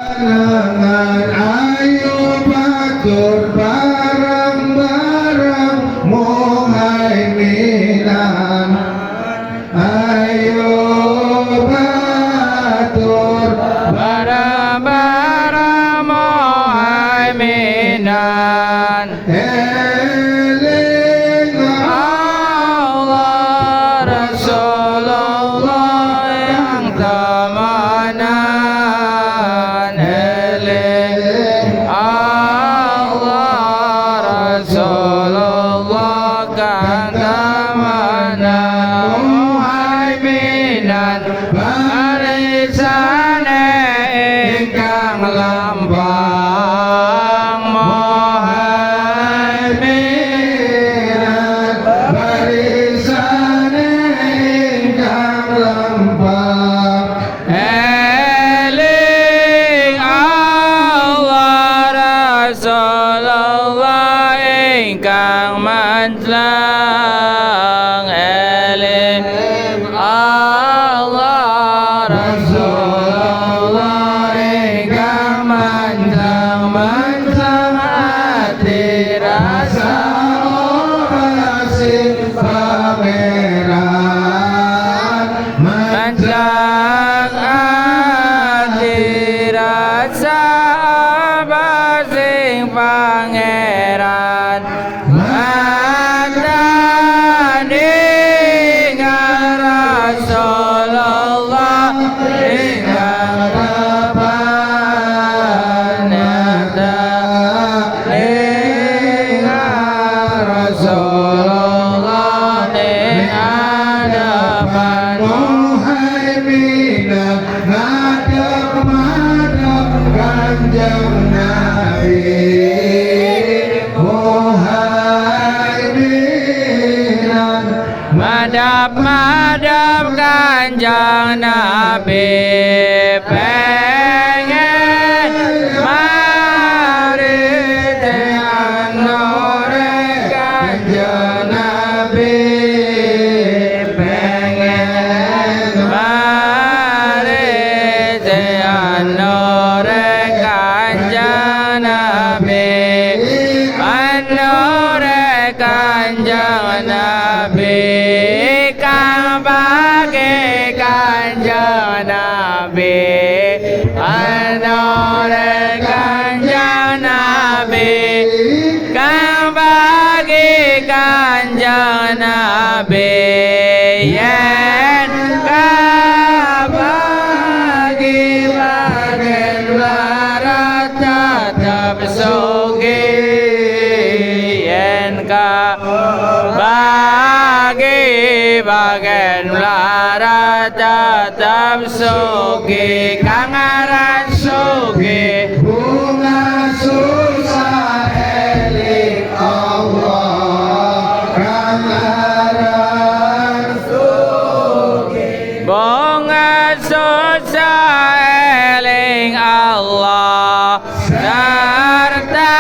Panangan ayo batur bareng-bareng muhaiminan. Ayo batur bareng-bareng muhaiminan. eling Allah Rasulullah yang temanan. Eling Allah Rasulullah kan temanan. Muhaiminan barisane ingkang lambang. muhaiminan barisane ingkang lempang. Eling Allah Rasulullah ingkang manjlang. Eling Allah Rasulullah ingkang manjlang hati rasa Orasi pameran manjlang hati rasa basing pangeran. Mandani Rasulullah ingkang depan. Mandani Rasulullah ingkang depan. muhaiminan ngadep-madep Kanjeng Nabi. Muhaiminan Madap-madap Kanjeng Nabi, pengen mari tenore Kanjeng Nabi, pengen mari tenore Kanjeng Nabi, anore Kanjeng Nabi, kang bagi Kanjeng Nabi, anore Kanjeng Nabi, kang bagi Kanjeng Nabi, yen kabagi bagen larat tetap sugih. Yen kabagi bagen larat tetap sugih. Kang aran sugih bunga susah eling Allah kang aran bunga susah eling Allah serta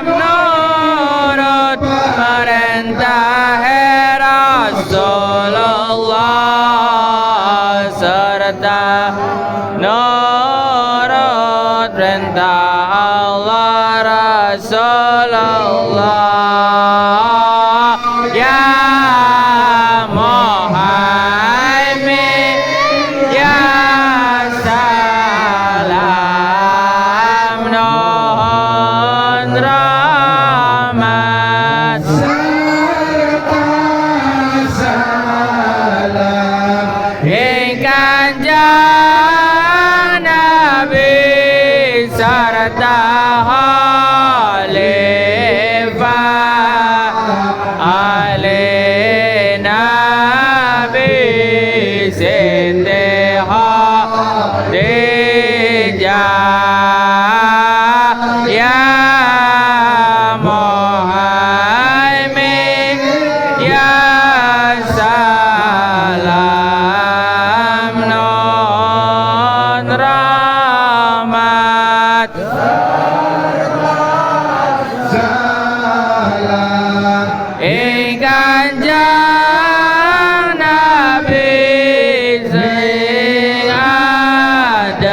menurut perintah Rasulullah, serta nurut perintah Allah Rasulullah. Ya Muhammad ya salam non rahmat. serta salam Kanjeng Nabi serta khalifah Ali Nabi Siti Khadijah. Ya Muhammad ya salam non rahmat. salam Kanjeng Nabi sing adepan.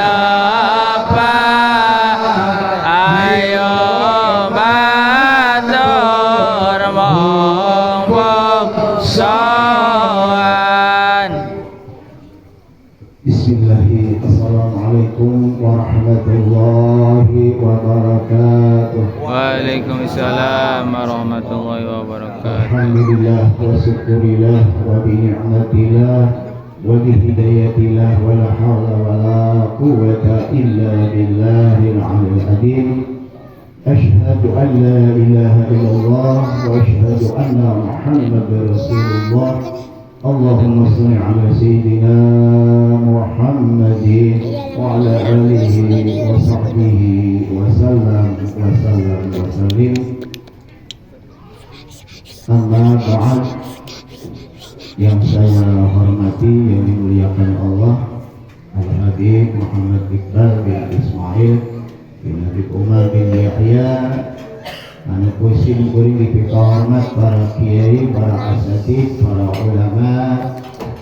warahmatullahi wabarakatuh. Waalaikumsalam warahmatullahi wabarakatuh. Alhamdulillah wa syukurillah wa bi'ni'matillah wa bihidayatillah wa la hawla wa la quwwata illa billahil aliyyil azim. Asyhadu an la ilaha illallah wa asyhadu anna Muhammadar Rasulullah. Allahumma shalli ala sayyidina Muhammadin wa ala alihi wa sahbihi wa sallam wa sallim. Amma ba'd, yang saya hormati, yang dimuliakan Allah, Al-Habib Muhammad Iqbal bin Ismail bin Habib Umar bin Yahya, anak kusin kuring dipihormat para kiai, para asatid, para ulama,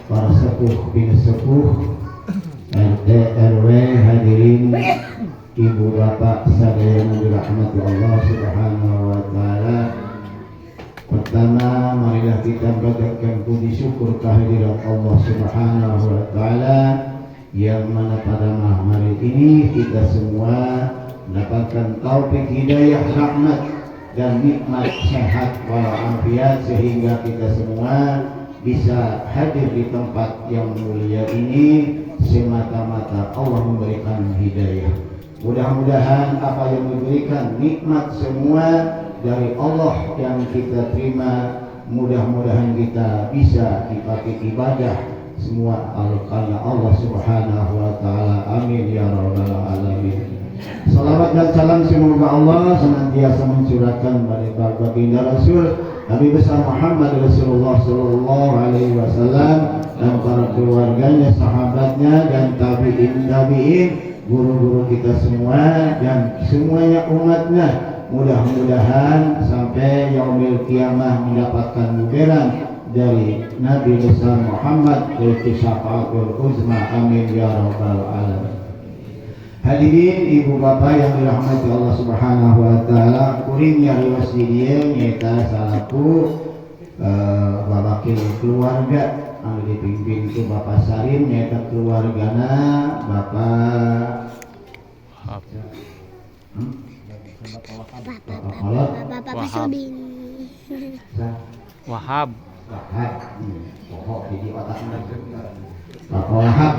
para sepuh bin sepuh, RT RW, hadirin ibu bapak sadayana dirahmati Allah Subhanahu wa taala. Pertama, marilah kita berikan puji syukur kehadirat Allah Subhanahu wa taala yang mana pada malam hari ini kita semua mendapatkan taufik hidayah, rahmat dan nikmat sehat walafiat sehingga kita semua bisa hadir di tempat yang mulia ini semata-mata Allah memberikan hidayah. Mudah-mudahan apa yang diberikan nikmat semua dari Allah yang kita terima, mudah-mudahan kita bisa dipakai ibadah semua karena Allah Subhanahu wa taala. Amin ya rabbal alamin. Salawat dan salam semoga Allah senantiasa mencurahkan pada baginda Rasul Nabi besar Muhammad Rasulullah sallallahu alaihi wasallam dan para keluarganya, sahabatnya dan tabi'in, guru-guru kita semua dan semuanya umatnya. Mudah-mudahan sampai yaumil kiamah mendapatkan mudaran dari Nabi besar Muhammad yaitu syafaatul uzma. Amin ya rabbal alamin. Hadirin ibu bapak yang dirahmati Allah Subhanahu wa taala, kuring nyarios di dieu nyaeta salaku babakil keluarga anu dipimpin ku Bapak Sarim, nyaeta keluargana Bapak Bapak Sabin. Wahab. Pokok jadi otaknya Bapak Wahab,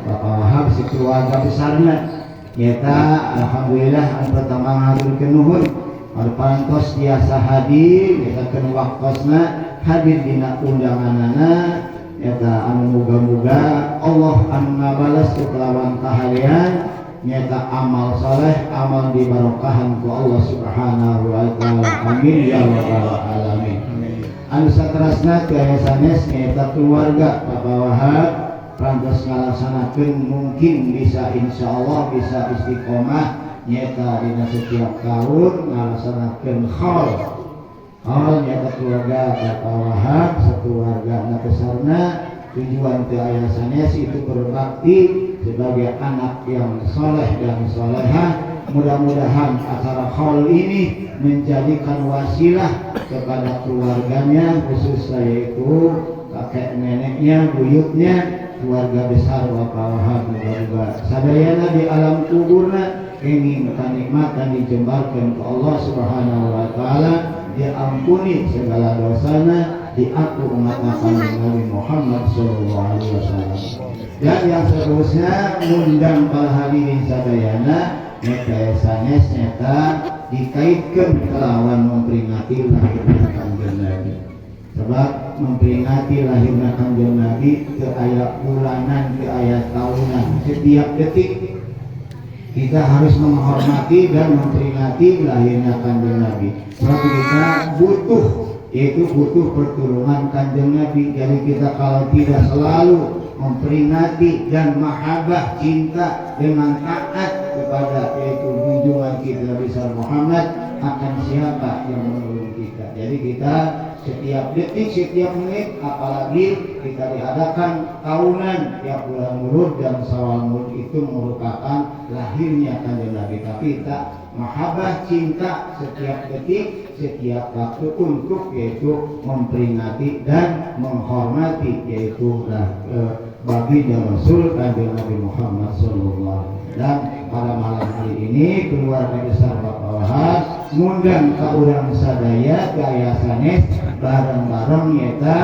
Bapak Wahab si keluarga besarnya. Nyata alhamdulillah anu pertama ngaturkeun nuhun, anu parantos tiasa hadir, nyata keun waktosna hadir dina undanganana. Nyata anu muga-muga Allah anu ngabales kelawan kahalian, nyata amal saleh, amal dibarokahan ku Allah Subhanahu wa taala. Amin ya rabbal alamin. Anu saterasna tiasa nyata keluarga Bapak Wahab pantas ngalaksanakeun mungkin bisa insyaallah bisa istiqomah nyata dina setiap tahun ngalaksanakeun khaul nyata keluarga Bapak Wahab sekeluarga anak besarna tujuan teu aya sanes itu berbakti sebagai anak yang soleh dan solehah. Mudah-mudahan acara khaul ini menjadikan wasilah kepada keluarganya khususnya yaitu kakek neneknya, buyutnya, keluarga besar Bapak Wahab, moga-moga sadayana di alam kuburna ingin kenikmatan dijembarkan ke Allah Subhanahu wa taala, diampuni segala dosana, diaku umat Nabi Muhammad sallallahu alaihi wasallam. Dan yang seterusnya ngundang para hadirin sadayana nyata sanes nyata dikaitkan kelawan memperingati lahirnya Kanjeng Nabi. Sebab memperingati lahirnya Kanjeng Nabi teu aya bulanan, teu aya tahunan, setiap detik kita harus menghormati dan memperingati lahirnya Kanjeng Nabi. Sebab kita butuh pertolongan Kanjeng Nabi. Jadi kita kalau tidak selalu memperingati dan mahabbah cinta dengan taat kepada yaitu junjungan kita besar Muhammad, akan siapa yang menolong kita. Jadi kita setiap detik, setiap menit, apalagi kita diadakan tahunan tiap bulan Mulud dan Syawal Mulud itu merupakan lahirnya Kanjeng Nabi. Tapi kita mahabbah cinta setiap detik, setiap waktu untuk yaitu memperingati dan menghormati yaitu baginda Rasul Kanjeng Nabi Muhammad sallallahu. Dan pada malam hari ini keluarga besar Bapak Wahab ngundang ka urang sadaya gaya sanes bareng-bareng nyata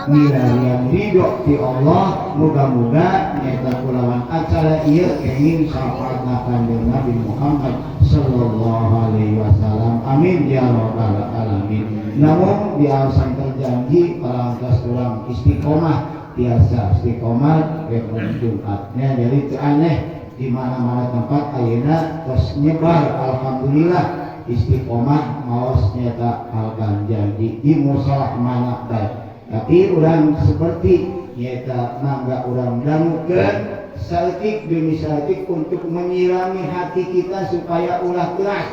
milarian ridho ti Allah, muga-muga nyata kulawan acara ieu kenging syafaatna Kanjeng Nabi Muhammad sallallahu alaihi wasallam. Amin ya rabbal alamin. Namun diasan terjanji palangkas urang istiqomah biasa istiqomah rekon Jumatnya, jadi itu aneh di mana-mana tempat ayeuna terus nyebar alhamdulillah istiqomah maos nyata halkan janji di musola mana baik. Tapi urang seperti nyata mangga urang dangukeun saeutik demi saeutik untuk menyirami hati kita supaya ulah keras.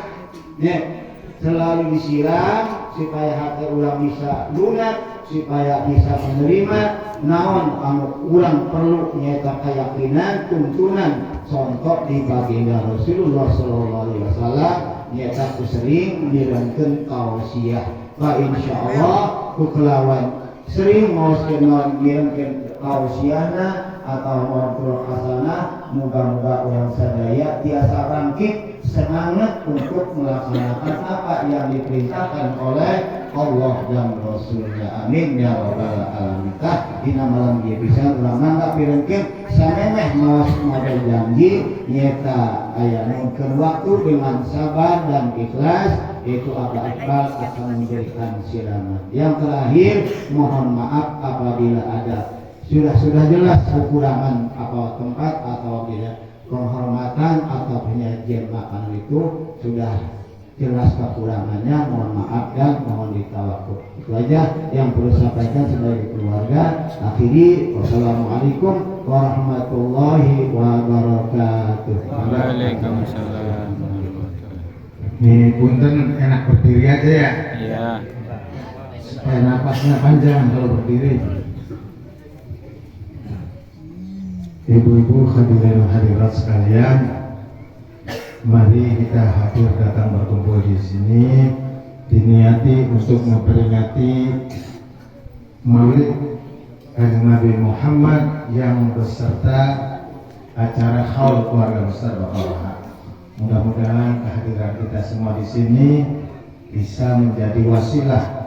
Selalu disiram supaya hati urang bisa lunak, supaya bisa menerima naon anu urang perlu nyata keyakinan tuntunan contoh di baginda Rasulullah sallallahu alaihi wasallam nyata sering mirengkeun tausiah. Fa insyaallah ku kelawan sering maos kenal mirengkeun tausiahna atau maupun hasanah, muga-muga orang sadaya tiasa bangkit semangat untuk melaksanakan apa yang diperintahkan oleh Allah dan Rasulnya. Amin ya rabbal alamin. Dina malam dia bisa urang mangga pirengkeun samemeh maos model janji nyata aya nungkeun waktu dengan sabar dan ikhlas, itu Abah Iqbal akan memberikan siraman. Yang terakhir, mohon maaf apabila ada sudah jelas kekurangan apa tempat atau tidak penghormatan atau penyajian makanan itu sudah jelas kekurangannya, mohon maaf dan mohon ditawakuf. Itu aja yang perlu sampaikan sebagai keluarga. Akhiri, wassalamualaikum warahmatullahi wabarakatuh. Waalaikumsalam. Nih punten enak berdiri aja ya. Iya. Supaya napasnya panjang kalau berdiri. Ibu-ibu hadirin hadirat sekalian, mari kita hadir datang berkumpul di sini diniati untuk memperingati Maulid Kanjeng Nabi Muhammad yang beserta acara haul keluarga besar Bapak Wahab. Mudah-mudahan kehadiran kita semua di sini bisa menjadi wasilah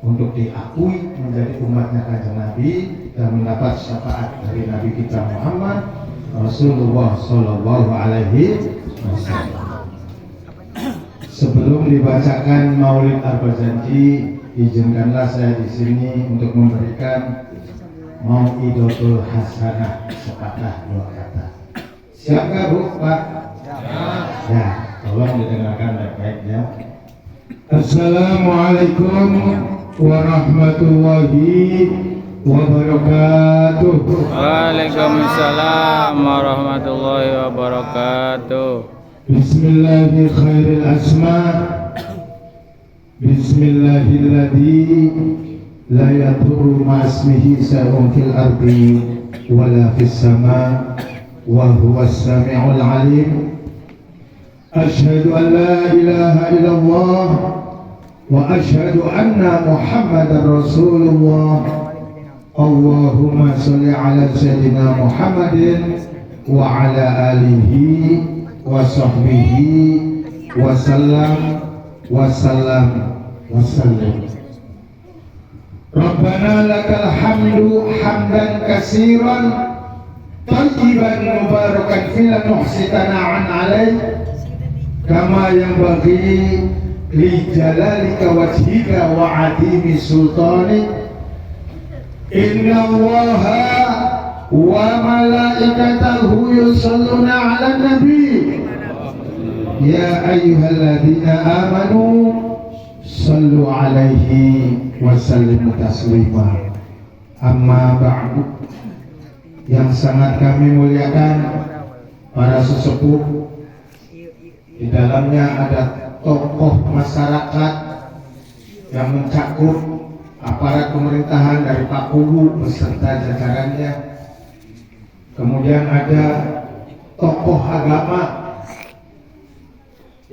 untuk diakui menjadi umatnya Kanjeng Nabi dan mendapat syafaat dari Nabi kita Muhammad Rasulullah Sallallahu Alaihi Wasallam. Sebelum dibacakan Maulid Arbajanji, izinkanlah saya di sini untuk memberikan Mau'idatul Hasanah sepatah dua kata. Siap nggak Bu, Pak? Ya, tolong didengarkan baik-baik ya. Assalamualaikum warahmatullahi wabarakatuh. Waalaikumsalam warahmatullahi wabarakatuh. Bismillahi khairil asma. Bismillahilladzi la yadurru ma'asmihi syai'un fil ardi wala fis sama wa huwas sami'ul alim. Asyhadu an la ilaha illallah wa asyhadu anna Muhammadar Rasulullah. Allahumma sholli ala sayyidina Muhammadin wa ala alihi wa sahbihi wa sallam wa sallam wa sallam. Rabbana lakal hamdu hamdan katsiran tayyiban mubarakan fihi nuhsitana an alaih kama yanbaghi li jalalika wajhika wa adimi sultanik. Inna Allaha wa malaikatahu yusalluna ala nabi ya ayyuhalladzina amanu sallu alaihi wa sallimu taslima. Amma ba'du. Yang sangat kami muliakan para sesepuh, di dalamnya ada tokoh masyarakat yang mencakup aparat pemerintahan dari Pak Kubu beserta jajarannya. Kemudian ada tokoh agama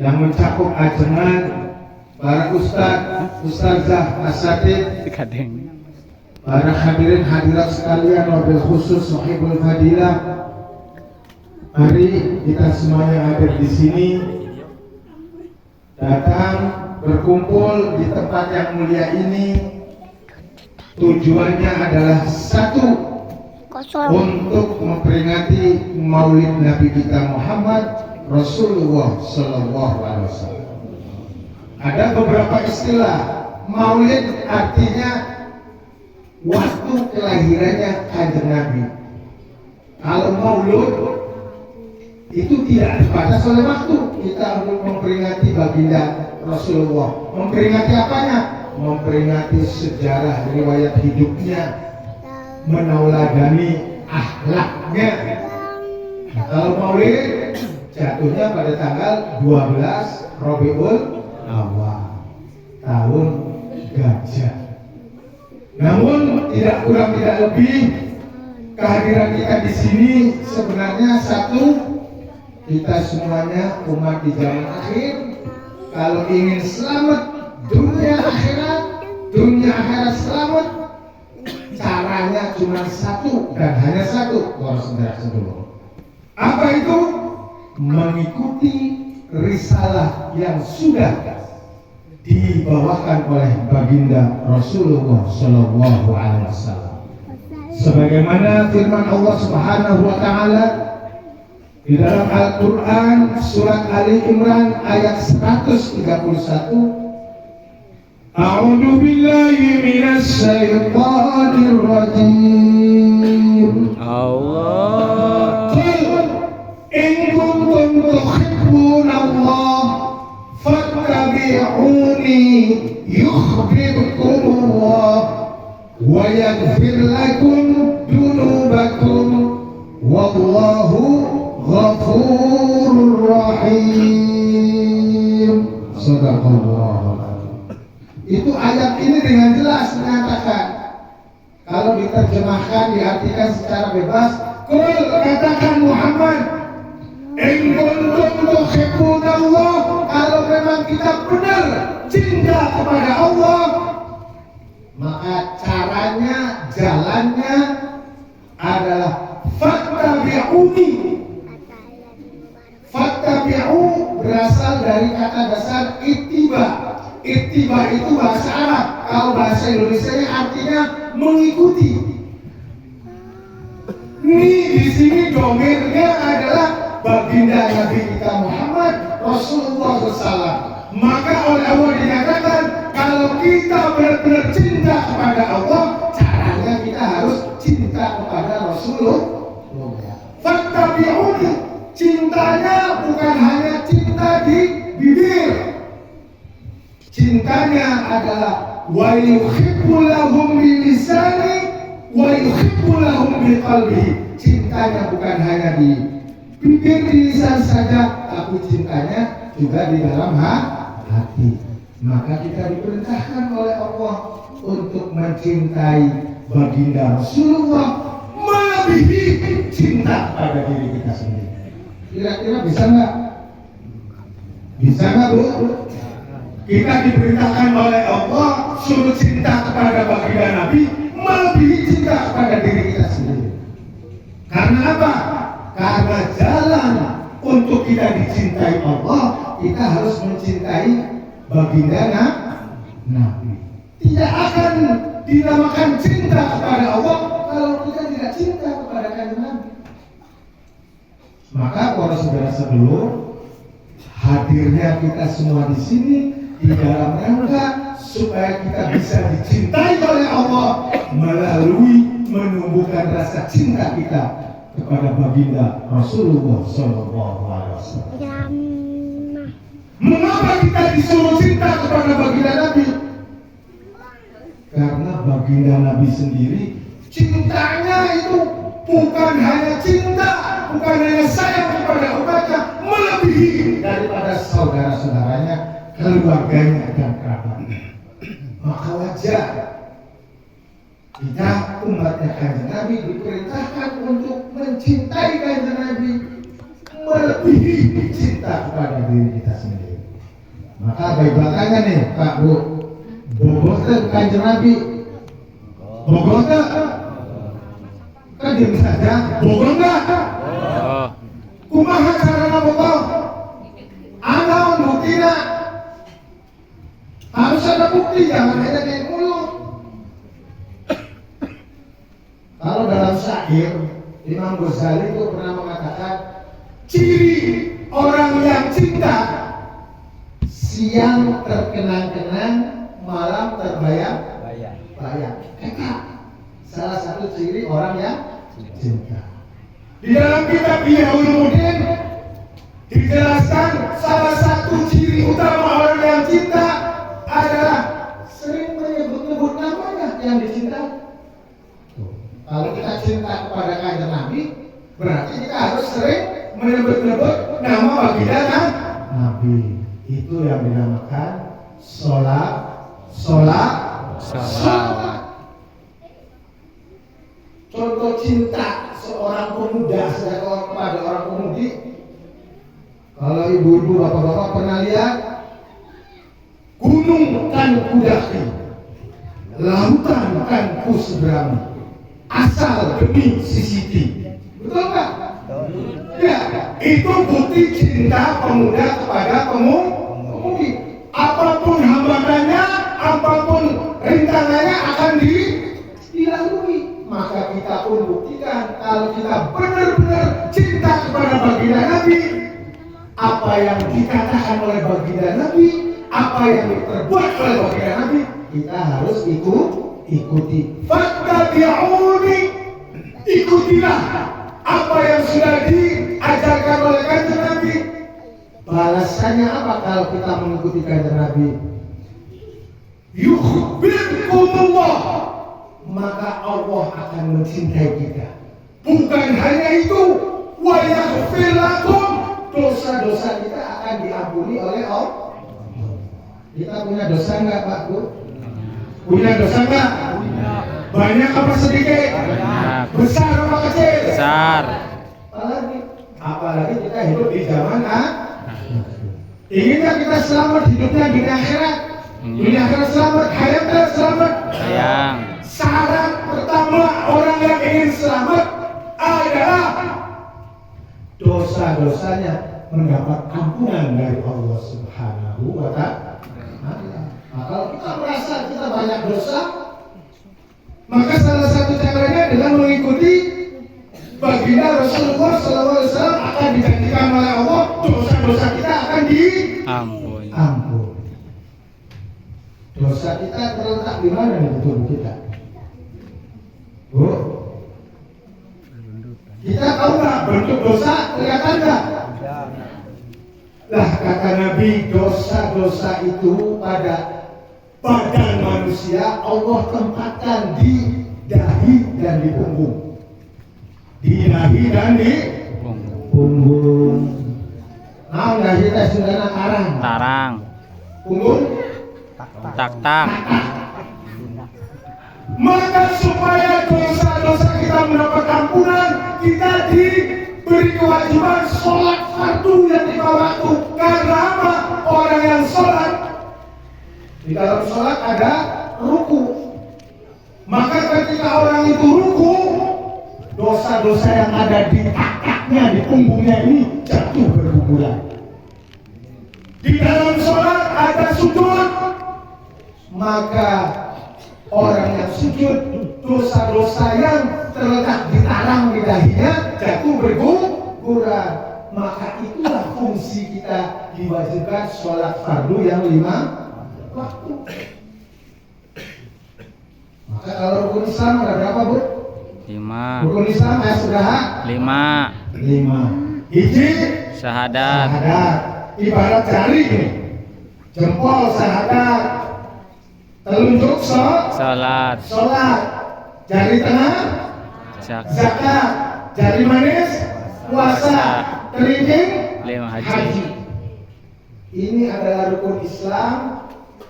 yang mencakup ajengan para ustadz, ustazah, asatid, para hadirin hadirat sekalian, wabil khusus sahibul fadilah, mari kita semuanya hadir di sini, datang berkumpul di tempat yang mulia ini. Tujuannya adalah satu, untuk memperingati Maulid Nabi kita Muhammad Rasulullah Sallallahu Alaihi Wasallam. Ada beberapa istilah. Maulid artinya waktu kelahirannya kanjeng Nabi. Kalau Maulud itu tidak dibatas oleh waktu. Kita untuk memperingati baginda Rasulullah. Memperingati apanya? Memperingati sejarah riwayat hidupnya, menauladani akhlaknya. Kalau Maulid jatuhnya pada tanggal 12 Rabiul Awal, tahun gajah. Namun tidak kurang tidak lebih, kehadiran kita di sini sebenarnya satu, kita semuanya umat di zaman akhir. Kalau ingin selamat dunia akhirat selamat, caranya cuma satu dan hanya satu, apa itu? Mengikuti risalah yang sudah dibawakan oleh baginda Rasulullah Sallallahu Alaihi Wasallam. Sebagaimana firman Allah Subhanahu Wa Taala di dalam Al-Quran surat Ali Imran ayat 131. A'udzu billahi minasy syaithanir rajim. Allah. In kuntum tuhibbunallah fattabi'uni yuhibbukumullah wa yaghfir lakum dunubakum wallahu ghafurur rahim. Sadaqallahu. Itu ayat ini dengan jelas mengatakan, kalau diterjemahkan diartikan secara bebas, qul, katakan Muhammad, in kuntum tuhibbunallah, kalau memang kita benar cinta kepada Allah, maka caranya, jalannya adalah fattabi'uni. Fattabi'u berasal dari kata dasar ittiba. Ittiba itu bahasa Arab. Kalau bahasa Indonesia artinya mengikuti. Ini di sini domirnya adalah baginda Nabi kita Muhammad Rasulullah SAW. Maka oleh Allah dinyatakan, kalau kita benar-benar cinta kepada Allah, caranya kita harus cinta kepada Rasulullah. Fattabi'uni, cintanya bukan hanya cinta di bibir. Cintanya adalah wa yuhibbu lahum bilisani wa yuhibbu lahum biqalbihi. Cintanya bukan hanya di bibir, di lisan saja, tapi cintanya juga di dalam hati. Maka kita diperintahkan oleh Allah untuk mencintai baginda Rasulullah melebihi cinta pada diri kita sendiri. Kira-kira bisa nggak? Bisa nggak, Bu? Kita diperintahkan oleh Allah suruh cinta kepada baginda Nabi melebihi cinta kepada diri kita sendiri. Karena apa? Karena jalan untuk kita dicintai Allah, kita harus mencintai baginda Nabi. Tidak akan dinamakan cinta kepada Allah kalau kita tidak cinta kepada kanjeng Nabi. Maka para saudara sedulur, hadirnya kita semua di sini di dalam rangka supaya kita bisa dicintai oleh Allah melalui menumbuhkan rasa cinta kita kepada baginda Rasulullah Sallallahu Alaihi Wasallam. Mengapa kita disuruh cinta kepada baginda Nabi? Karena baginda Nabi sendiri cintanya itu bukan hanya cinta, bukan hanya sayang kepada umatnya, melebihi daripada saudara-saudaranya, keluarganya dan kerabatnya. Maka wajar kita umatnya kanjeng Nabi diperintahkan untuk mencintai kanjeng Nabi melebihi cinta kepada diri kita sendiri. Maka baik belakangnya nih Pak Bu, bobotnya kanjeng Nabi Bogoh enggak? Kan diam saja. Bogoh enggak? Oh. Kumaha carana bogoh? Anaon buktina? Harus ada bukti, jangan hanya di mulut. Kalau dalam syair, Imam Ghazali itu pernah mengatakan ciri orang yang cinta siang terkenang-kenang, malam terbayang-bayang. Salah satu ciri orang yang cinta. Di dalam kitab Ihya Ulumuddin dijelaskan salah satu ciri utama orang yang cinta adalah sering menyebut-nyebut namanya yang dicintai. Kalau kita cinta kepada kanjeng Nabi, berarti kita harus sering menyebut-nyebut nama baginda Nabi. Itu yang dinamakan sholat. Contoh cinta seorang pemuda kepada orang pemudi. Kalau ibu-ibu, bapak-bapak pernah lihat gunung kan kudaki, lautan kan kuseberang, asal demi sisiti. Betul nggak? Ya, itu bukti cinta pemuda kepada pemudi. Apapun hambatannya, apapun rintangannya akan dilalui. Maka kita pun buktikan kalau kita benar-benar cinta kepada baginda Nabi, apa yang dikatakan oleh baginda Nabi, apa yang diperbuat oleh baginda Nabi, kita harus ikuti. Fattabi'uni, ikutilah apa yang sudah diajarkan oleh kanjeng Nabi. Balasannya apa kalau kita mengikuti kanjeng Nabi? Yuhibbukumullah, maka Allah akan mencintai kita. Bukan hanya itu, wa yaghfir lakum, dosa-dosa kita akan diampuni oleh Allah. Kita punya dosa enggak, Pak Bu? Punya dosa enggak? Banyak apa sedikit? Banyak. Besar apa kecil? Besar. Apalagi kita hidup di zaman inginnya kita selamat hidupnya di akhirat. Dunia akhirat selamat, hayatnya selamat. Sayang. Syarat pertama orang yang ingin selamat adalah dosa-dosanya mendapat ampunan dari Allah Subhanahu wa Ta'ala. Nah, kalau kita merasa kita banyak dosa, maka salah satu caranya dengan mengikuti baginda Rasulullah SAW akan digantikan oleh Allah, dosa-dosa kita akan Ampun. Dosa kita terletak di mana nih tubuh kita? Bu, kita tahu nggak bentuk dosa kelihatan nggak? Lah kata Nabi, dosa-dosa itu pada badan manusia Allah tempatkan di dahi dan di punggung. Di dahi dan di punggung. Nah, dahi teh sundana karang. Tarang. Punggung Tak. Maka supaya dosa-dosa kita mendapat ampunan, kita diberi kewajiban sholat fardu yang lima waktu. Karena apa? Orang yang sholat, di dalam sholat ada ruku. Maka ketika orang itu ruku, dosa-dosa yang ada di kakaknya, di punggungnya ini jatuh berguguran. Di dalam sholat ada sujud, maka orang yang sujud, dosa-dosa yang terletak di tarang di dahinya jatuh berguguran. Maka itulah fungsi kita diwajibkan sholat fardu yang 5 waktu. Maka kalau rukun Islam ada berapa, Bu? 5. Rukun Islam ya sudah 5. 5. Hiji Syahadat. Ibarat jari ini, jempol syahadat, telunjuk Salat. jari tengah zakat, jari manis puasa, kelingking 5 haji. haji. Ini adalah rukun Islam.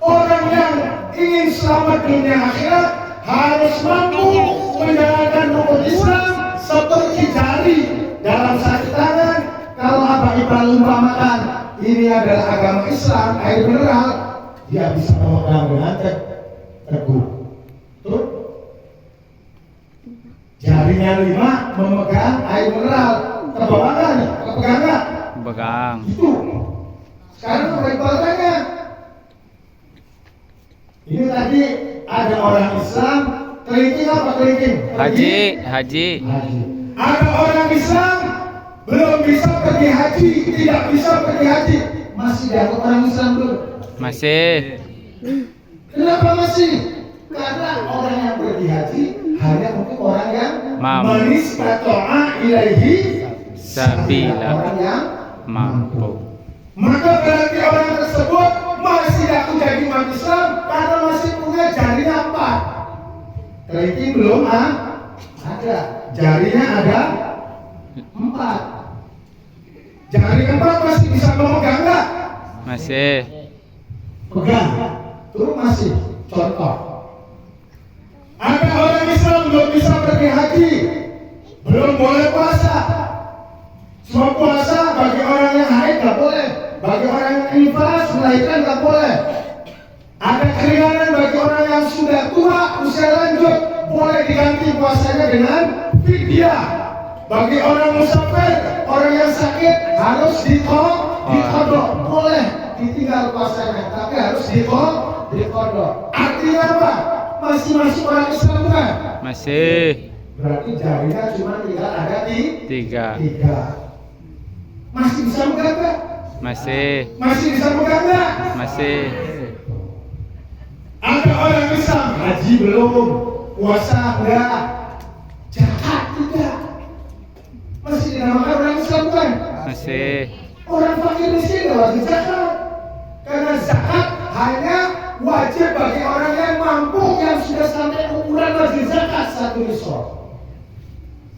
Orang yang ingin selamat dunia akhirat harus mampu menjalankan rukun Islam seperti jari dalam satu tangan. Kalau Abah Iqbal umpamakan ini adalah agama Islam, air mineral, dia bisa memegang dengan teguh. Tuh. Jarinya 5 memegang air mineral. Kebawa nggak nih? Kepegang nggak? Pegang. Itu. Sekarang bertanya. Ini tadi ada orang Islam kelingking apa kelingking? Haji. Haji. Ada orang Islam belum bisa pergi haji, tidak bisa pergi haji, masih dianggap orang Islam belum? Masih. Kenapa masih? Karena orang yang pergi haji hanya untuk orang yang manistata'a ilaihi sabila, orang yang Mampu. Maka berarti orang tersebut masih tidak jadi umat Islam karena masih punya jarinya 4. Kelingking belum ada, jarinya ada 4. Jari keempat masih bisa memegang nggak? Masih. Pegang, tuh masih. Contoh, ada orang Islam belum bisa pergi haji, belum boleh puasa. Semua puasa bagi orang yang haid nggak boleh, bagi orang yang nifas melahirkan nggak boleh. Ada keringanan bagi orang yang sudah tua, usia lanjut, boleh diganti puasanya dengan fidyah. Bagi orang musafir, orang yang sakit harus dikodok, boleh ditinggal puasanya, tapi harus dikodok. Artinya apa? Masih masuk orang Islam bukan? Masih. Berarti jarinya cuma tinggal ada di 3. 3. Masih bisa megang nggak? Masih. Masih bisa megang nggak? Masih. Ada orang Islam haji belum, puasa enggak, zakat tidak, masih dinamakan orang Islam bukan? Masih. Orang fakir miskin nggak wajib zakat, karena zakat hanya wajib bagi orang yang mampu, yang sudah sampai ukuran wajib zakat 1 nisab.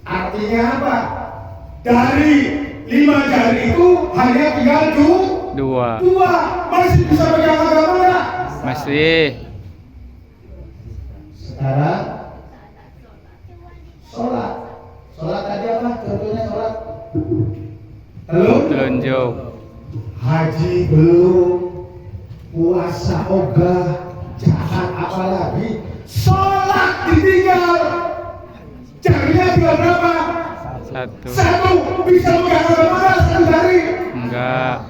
Artinya apa? Dari 5 jari itu hanya tinggal 2. 2. Masih bisa pegang agama nggak? Masih. Sekarang sholat. Sholat tadi apa? Contohnya sholat. Belum. Telunjuk. Haji belum. Puasa ogah. Zakat apalagi. Sholat ditinggal. Jarinya tinggal berapa? 1. Bisa pegang agama nggak 1 jari? Enggak.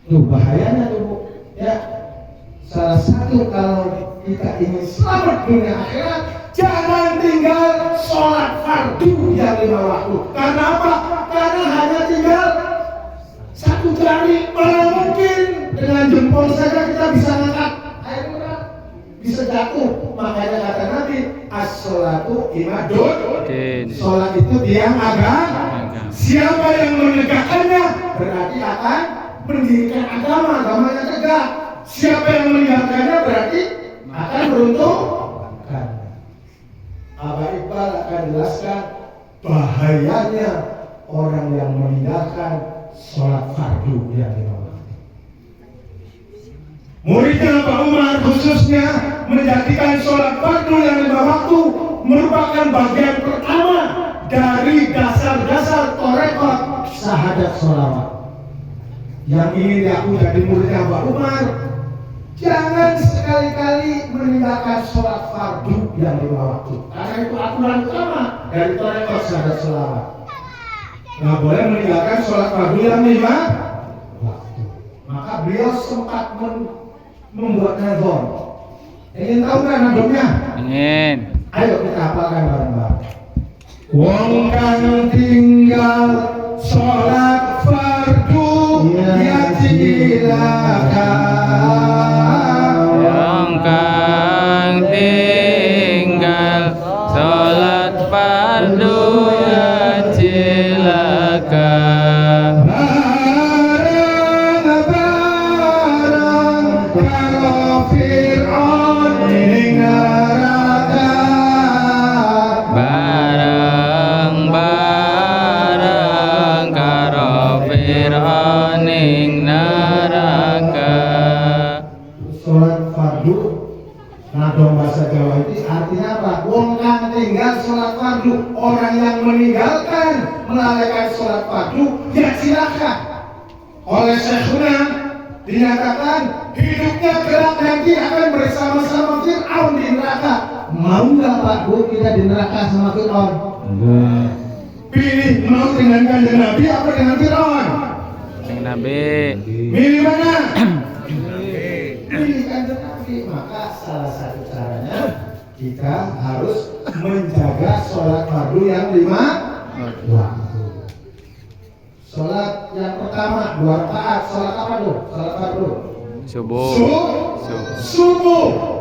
Tuh bahayanya tuh Bu. Ya. Salah satu kalau kita ingin selamat dunia akhirat, jangan tinggal sholat fardu yang 5 waktu. Karena apa? Karena hanya tinggal 1 jari. Mana mungkin dengan jempol saja kita bisa ngangkat air berat, bisa jatuh. Makanya kata Nabi, as-sholatu imadun. Sholat itu tiang agama. Siapa yang menegakkannya berarti akan mendirikan agama, agamanya tegak. Siapa yang meninggalkannya berarti akan beruntungkan. Abah Iqbal akan jelaskan bahayanya orang yang meninggalkan sholat fardu yang 5 waktu. Muridnya Pak Umar khususnya menjadikan sholat fardu yang 5 waktu merupakan bagian pertama dari dasar-dasar thariqah syahadat sholawat. Yang ingin aku jadi muridnya Pak Umar, jangan sekali-kali meninggalkan sholat fardu yang 5 waktu, karena itu aturan utama dari thariqah syahadat sholawat. Nggak boleh meninggalkan sholat fardu yang 5 waktu. Maka beliau sempat membuat nadhor. Ingin tahu nggak nadhornya? Ingin. Ayo kita hafalkan bareng-bareng. Wong kang tinggal sholat fardu ya cilaka. Yang kang tinggal sholat fardu ya cilaka. Barang-barang karo Fir'aun ning neraka. Barang-barang karo Fir'aun ing neraka. Sholat fardu, nadom bahasa Jawa itu artinya apa? Wong kang tinggal sholat fardu, orang yang meninggalkan melalaikan sholat fardu, ya silakan. Oleh Syekhuna dinyatakan hidupnya kelak nanti akan bersama-sama Fir'aun di neraka. mau nggak Pak Bu kita di neraka sama Fir'aun? Enggak. Pilih mau dengan kanjeng Nabi apa dengan Fir'aun? Kanjeng Nabi. Pilih mana? Pilih kanjeng Nabi. Maka salah satu caranya kita harus menjaga sholat fardu yang 5 waktu. Sholat yang pertama 2 rakaat. Sholat apa tuh? Sholat fardu. Subuh. Subuh.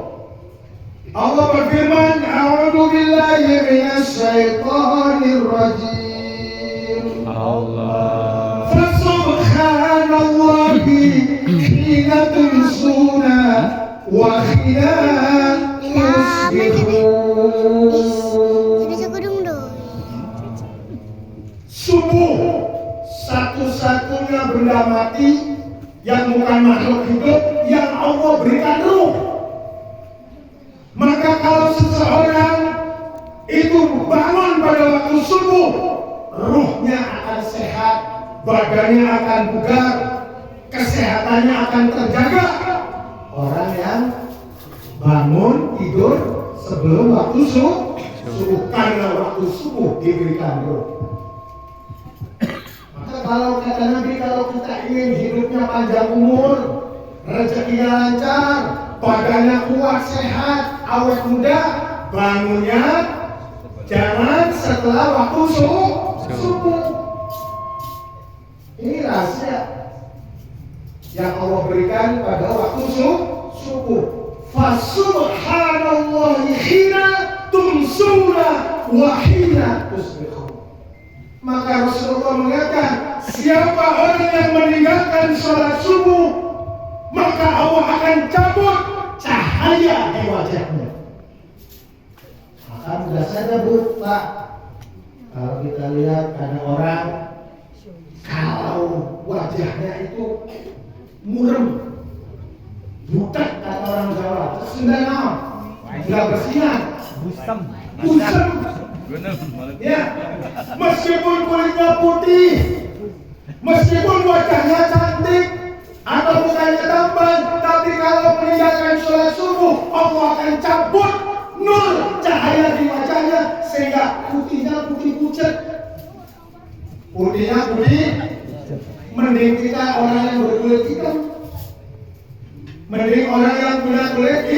Allah berfirman, "A'udzu billahi minasyaitonir rajim." Allah. Fasubhanallahi hina tumsuna wa hina tusbihun. Jadi sekudung dong. Subuh satu-satunya benda mati yang bukan makhluk hidup yang Allah berikan ruh. Maka kalau seseorang itu bangun pada waktu subuh, ruhnya akan sehat, badannya akan bugar, kesehatannya akan terjaga. Orang yang bangun tidur sebelum waktu subuh, karena waktu subuh diberikan ruh. Maka kalau kata Nabi, kalau kita ingin hidupnya panjang umur, rezekinya lancar, badannya kuat, sehat, awet muda, bangunnya jangan setelah waktu subuh. Ini rahasia yang Allah berikan pada waktu subuh. Fasubhanallahi hina tumsuna wa hina tusbihun. Maka Rasulullah mengatakan, siapa orang yang meninggalkan sholat subuh, maka Allah akan cabut cahaya di wajahnya. Maka mudah saja Bu, Pak, kalau kita lihat ada orang kalau wajahnya itu murem, budak kata orang Jawa, tersendah naon, nggak bersinar, busem. Ya, meskipun kulitnya putih, meskipun wajahnya cantik, atau mukanya tampan, tapi kalau meninggalkan sholat subuh, Allah akan cabut nur cahaya di wajahnya sehingga putihnya putih pucat. Putihnya putih, mending kita orang yang berkulit hitam, mending orang yang punya kulit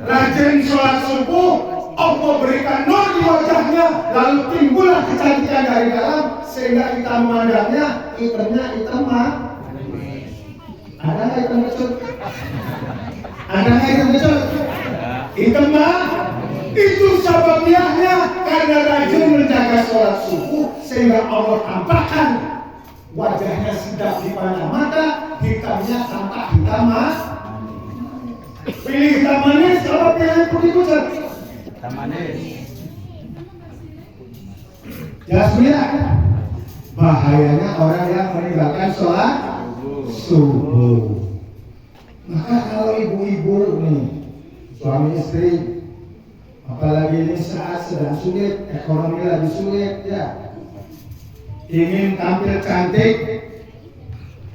rajin sholat subuh, Allah berikan nur di wajahnya, lalu timbullah kecantikan dari dalam sehingga kita memandangnya hitamnya hitam mah. Ada nggak hitam kecut? Ada nggak hitam kecut? Hitam mah itu sebabnya karena rajin menjaga sholat subuh sehingga Allah tampakkan wajahnya sedap dipandang mata, hitamnya tampak hitam mah. Pilih hitam manis atau pilih putih pucat? Hitam manis. Jasmina, bahayanya orang yang meninggalkan sholat subuh. Maka kalau ibu-ibu nih, suami istri, apalagi ini saat sedang sulit, ekonomi lagi sulit, ya, ingin tampil cantik,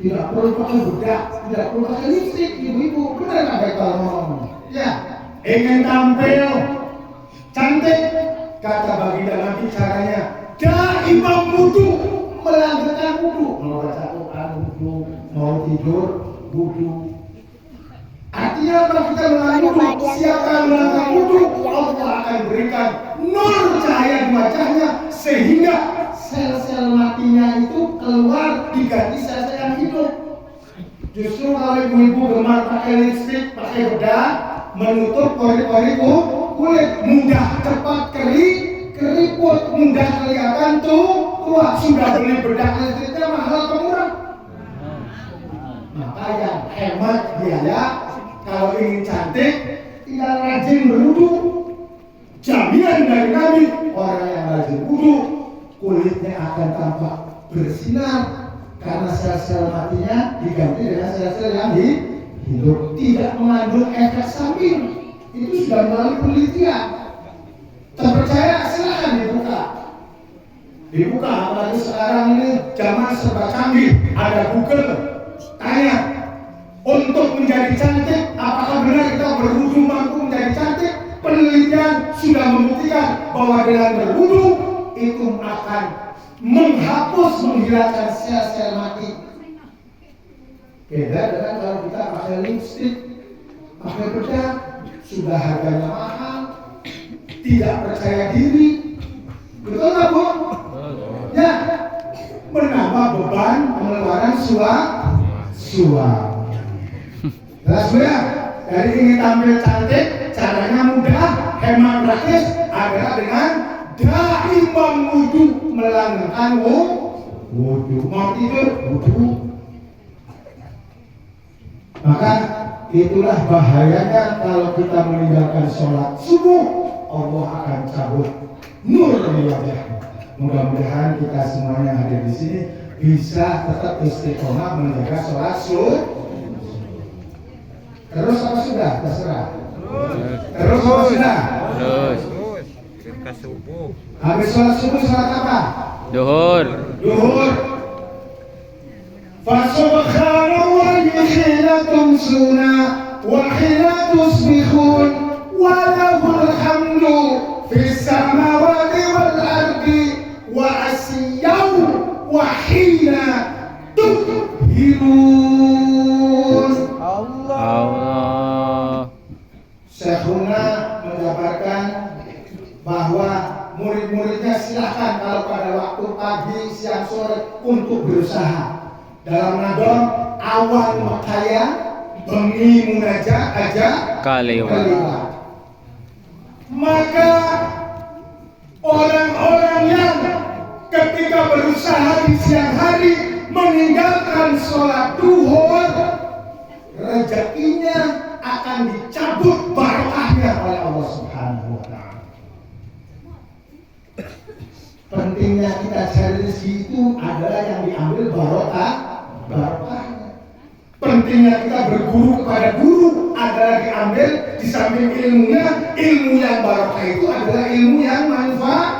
tidak perlu pakai bedak, tidak perlu pakai lipstik, ibu-ibu, benar nggak baik kalau ngomong? Ya, ingin tampil cantik, kata baginda Nabi caranya, daimam wudu, melanggengkan wudu, mau baca Quran wudu, mau tidur wudu. Artinya kalau kita melakukan wudu, siapa melakukan wudu, Allah akan berikan nur cahaya di wajahnya sehingga sel-sel matinya itu keluar diganti sel-sel yang hidup. Justru kalau ibu-ibu gemar pakai lipstik, pakai bedak, menutup pori-pori kulit, mudah cepat keriput, mudah kelihatan tua. Sudah beli bedak listriknya mahal atau murah? Maka yang hemat biaya, kalau ingin cantik, tinggal rajin berwudu. Jaminan dari Nabi, orang yang rajin wudu, kulitnya akan tampak bersinar karena sel-sel matinya diganti dengan sel-sel yang hidup, tidak mengandung efek samping. Itu sudah melalui penelitian. Terpercaya silakan dibuka, apalagi sekarang ini zaman serba canggih, ada Google. Tanya, untuk menjadi cantik, apakah benar kita berwudu mampu menjadi cantik? penelitian sudah membuktikan bahwa dengan berwudu itu akan menghapus, menghilangkan sel-sel mati. Beda dengan kalau kita pakai lipstick, pakai bedak, sudah harganya mahal, tidak percaya diri, betul nggak Bu? Ya, menambah beban pengeluaran suap. Jelas Bu ya? Jadi ingin tampil cantik, caranya mudah, hemat praktis adalah dengan daimam wudu, melanggengkan wudu. Mau tidur, wudu. Maka itulah bahayanya kalau kita meninggalkan sholat subuh, Allah akan cabut nur di wajah. Mudah-mudahan kita semuanya hadir di sini bisa tetap istiqomah menjaga sholat subuh. Terus apa sudah? Terserah. Terus apa sudah? Terus. Habis sholat subuh sholat apa? Duhur. Fasubhanallahi hina tumsuna wa hina tusbihun wa lahul hamdu fis samawati wal ardi wa asyaw wa hina tudhirun. Allah. Syekhuna mengabarkan bahwa murid-muridnya silahkan kalau pada waktu pagi, siang, sore untuk berusaha dalam nadon awan makaya bengi munajat aja kaliwat. Maka orang-orang yang ketika berusaha di siang hari meninggalkan sholat duhur, rezekinya akan dicabut barokahnya oleh Allah Subhanahu wa Ta'ala. Pentingnya kita cari rezeki itu adalah yang diambil barokahnya. Pentingnya kita berguru kepada guru adalah diambil di samping ilmunya, ilmu yang barokah itu adalah ilmu yang manfaat.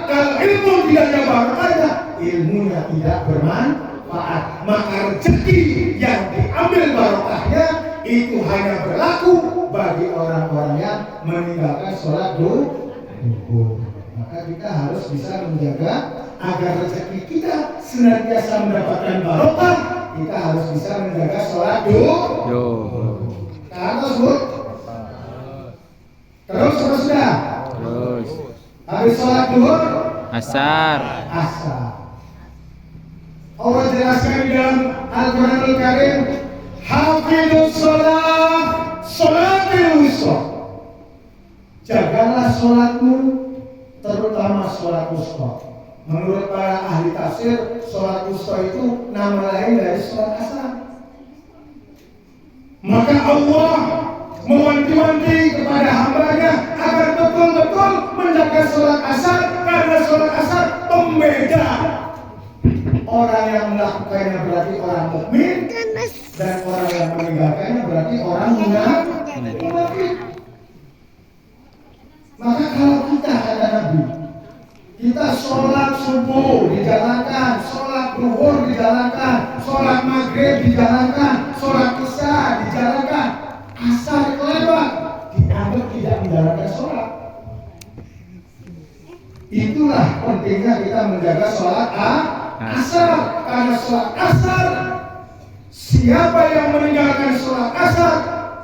Kalau ilmu tidak ada barokahnya, ilmunya tidak bermanfaat. Maka rezeki yang diambil barokahnya itu hanya berlaku bagi orang-orang yang meninggalkan sholat duhur. Maka kita harus bisa menjaga agar rezeki kita senantiasa mendapatkan barokah. Kita harus bisa menjaga sholat duhur. Terus Bu. Terus sudah. Terus. Habis sholat duhur, Asar. Allah jelaskan di dalam Al-Quranul Karim, hafidus sholat, sholatil wusta. Jagalah sholatmu, terutama sholat wusta. Menurut para ahli tafsir, sholat wusta itu nama lain dari sholat asar. Maka Allah mewanti-wanti kepada hambanya agar betul-betul menjaga sholat asar, karena sholat asar pembeda. Orang yang melakukannya berarti orang mukmin, dan orang yang meninggalkannya berarti orang munafik. Maka kalau kita kata Nabi, kita sholat subuh dijalankan, sholat duhur dijalankan, sholat maghrib dijalankan, sholat isya dijalankan, asar kelewat dianggap tidak menjalankan sholat. Itulah pentingnya kita menjaga sholat asar, karena sholat asar, siapa yang meninggalkan sholat asar,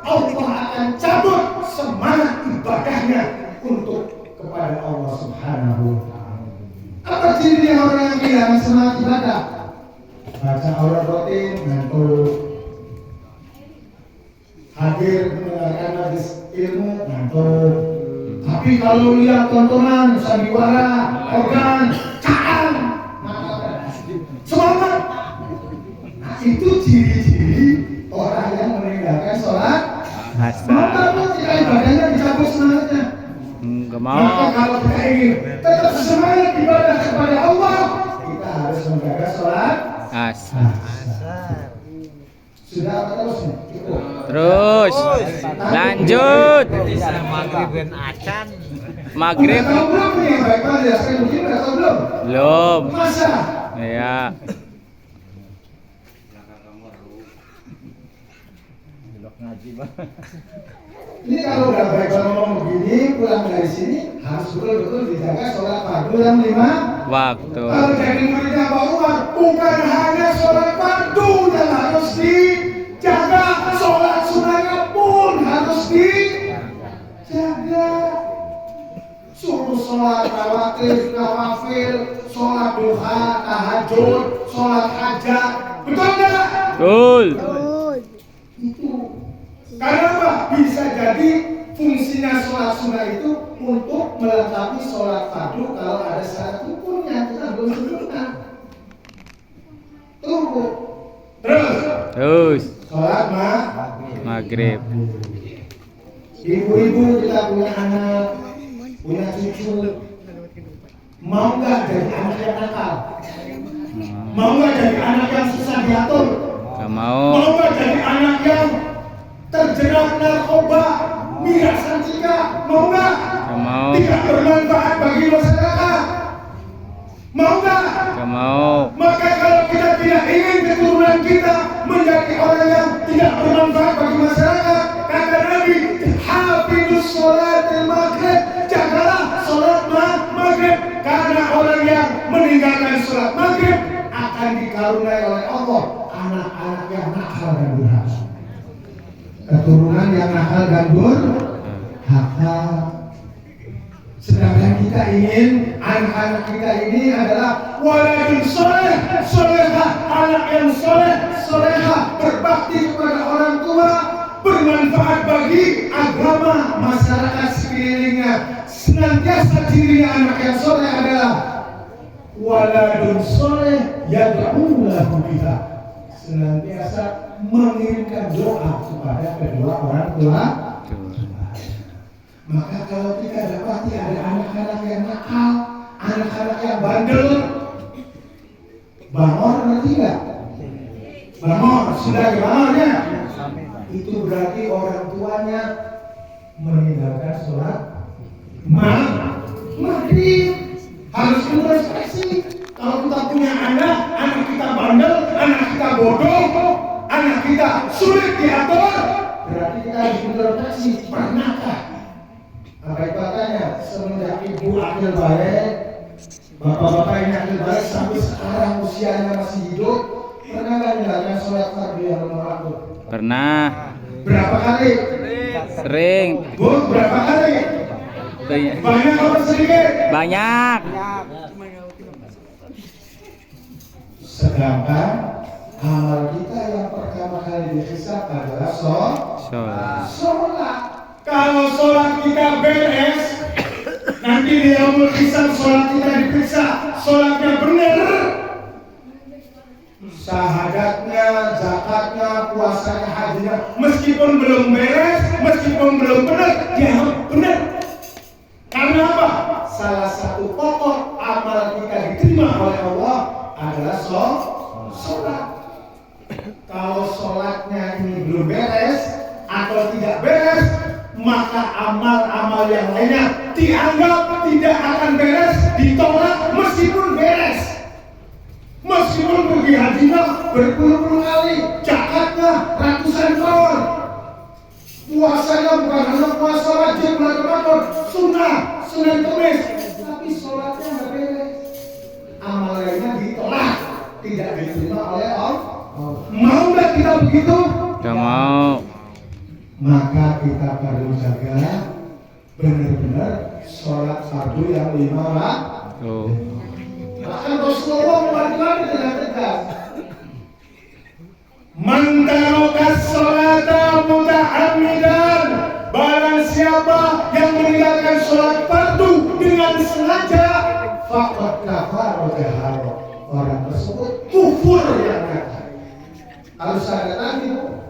Allah akan cabut semangat ibadahnya untuk kepada Allah Subhanahu wa Ta'ala. Apa cirinya orang yang kehilangan semangat ibadah? Baca aurat rutin, ngantuk. Hadir mendengarkan majelis ilmu, ngantuk. Tapi kalau lihat tontonan, sandiwara, organ, caan, semangat. Nah, itu ciri-ciri orang yang meninggalkan sholat asar. Maka jika ibadahnya dicabut semangatnya. Enggak mau. Maka kalau kita ingin tetap semangat ibadah kepada Allah, kita harus menjaga sholat Asar. Sudah apa terus nih? Cukup. Terus. Lanjut. Maghrib dan acan. Maghrib. Udah tahu belum nih? Baik Pak, jelaskan begini, udah tahu belum? Belum. Masa? Ya. Ngaji, Bang. Ini kalau udah baik ngomong begini, pulang dari sini harus betul-betul dijaga sholat fardu yang 5 waktu. Kalau jadi muridnya Pak Umar, bukan hanya sholat fardu yang harus dijaga, sholat sunnahnya pun harus dijaga. Suruh sholat rawatib, nawafil, sholat duha, tahajud, sholat hajat, betul nggak? Betul. Betul. Itu. Karena apa? Bisa jadi fungsinya sholat sunnah itu untuk melengkapi sholat fardu kalau ada syarat hukumnya, kita belum sempurna. Tunggu. Terus Sholat maghrib. Ibu-ibu kita punya anak, punya cucu, mau nggak jadi anak yang nakal? Mau nggak jadi anak yang susah diatur? Gak mau. Mau nggak jadi anak yang terjerat narkoba, miras santika? Mau nggak? Gak mau. Tidak bermanfaat bagi masyarakat? Mau nggak? Gak mau. Maka kalau kita tidak ingin keturunan kita menjadi orang yang tidak bermanfaat bagi masyarakat, kata Nabi, hafidus sholatil maghrib, jagalah sholat maghrib, karena orang yang meninggalkan sholat maghrib akan dikaruniai oleh Allah anak-anak yang nakal dan durhaka. Keturunan yang nakal dan durhaka. Sedangkan kita ingin anak-anak kita ini adalah waladun soleh, solehah, anak yang soleh, solehah, berbakti kepada orang tua, bermanfaat bagi agama masyarakat sekelilingnya. Senantiasa ciri anak yang soleh adalah waladun soleh yad'u lahu biha, senantiasa mengirimkan doa kepada kedua orang tua. Maka kalau kita dapati ada anak-anak yang nakal, anak-anak yang bandel, bangor berarti enggak? Bangor, sudah bangornya. Itu berarti orang tuanya meninggalkan sholat maghrib. Harus introspeksi. Kalau kita punya anak kita bandel, anak kita bodoh, anak kita sulit diatur, berarti kita harus introspeksi. Pernahkah? Apa katanya semenjak ibu akil balik, bapak-bapak ini akil balik sampai sekarang usianya masih hidup, pernah nggak menjalankan sholat fardu yang lima waktu? Pernah. Berapa kali? Sering. Bu, berapa kali? Banyak apa sedikit? Banyak. Sedangkan amal kita yang pertama kali dihisab adalah sholat. Kalau sholat kita beres, nanti di yaumul hisab sholat kita diperiksa, sholatnya benar, syahadatnya, zakatnya, puasanya, hajinya, meskipun belum beres, meskipun belum benar, dianggap benar. Karena apa? Salah satu pokok amal kita diterima oleh Allah adalah sholat. Kalau sholatnya ini belum beres atau tidak beres, maka amal-amal yang lainnya dianggap tidak akan beres, ditolak meskipun beres. Meskipun pergi hajinya berpuluh-puluh kali, zakatnya ratusan tahun, puasanya bukan hanya puasa wajib bulan Ramadan, sunnah, Senin Kamis, tapi sholatnya nggak beres. Amal lainnya ditolak, tidak diterima oleh Allah. Mau nggak kita begitu? Gak mau. Maka kita perlu jaga benar-benar sholat fardu yang 5 waktu. Bahkan Rasulullah membantu dengan tegas. Man taraka sholata muta'ammidan, barang siapa yang meninggalkan sholat fardu dengan sengaja, faqad kafara jahara, orang tersebut kufur yang nyata. Harus ada lagi, Bu.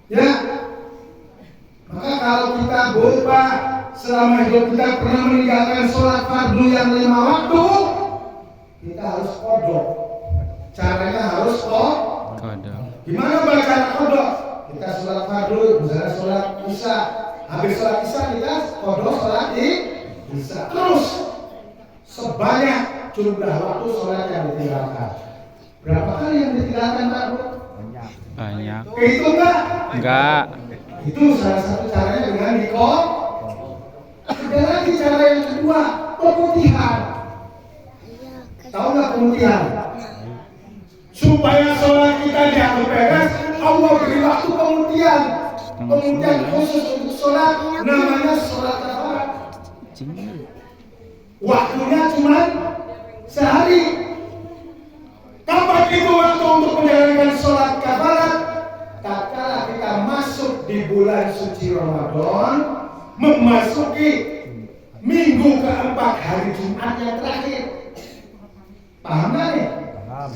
Ya, maka kalau kita lupa selama hidup kita pernah meninggalkan sholat fardu yang 5 waktu, kita harus qodok. Caranya harus qodok. Gimana baca qodok? Kita sholat fardu, misalnya sholat isya, habis sholat isya kita qodok sholat isya. Terus sebanyak jumlah waktu sholat yang ditinggalkan. Berapa kali yang ditinggalkan, Pak? Banyak. Kehitung nggak? Enggak. Itu salah satu caranya dengan nikah. Ada lagi cara yang kedua, pemutihan. Tahu nggak pemutihan? Supaya sholat kita dianggap beres, Allah beri waktu pemutihan. Pemutihan khusus untuk sholat, namanya sholat kafarat. Waktunya cuma sehari. Kapan itu waktu untuk menjalankan sholat kafarat? Tatkala kita masuk di bulan suci Ramadan, memasuki minggu keempat, hari Jumat yang terakhir. Paham nggak nih? Paham.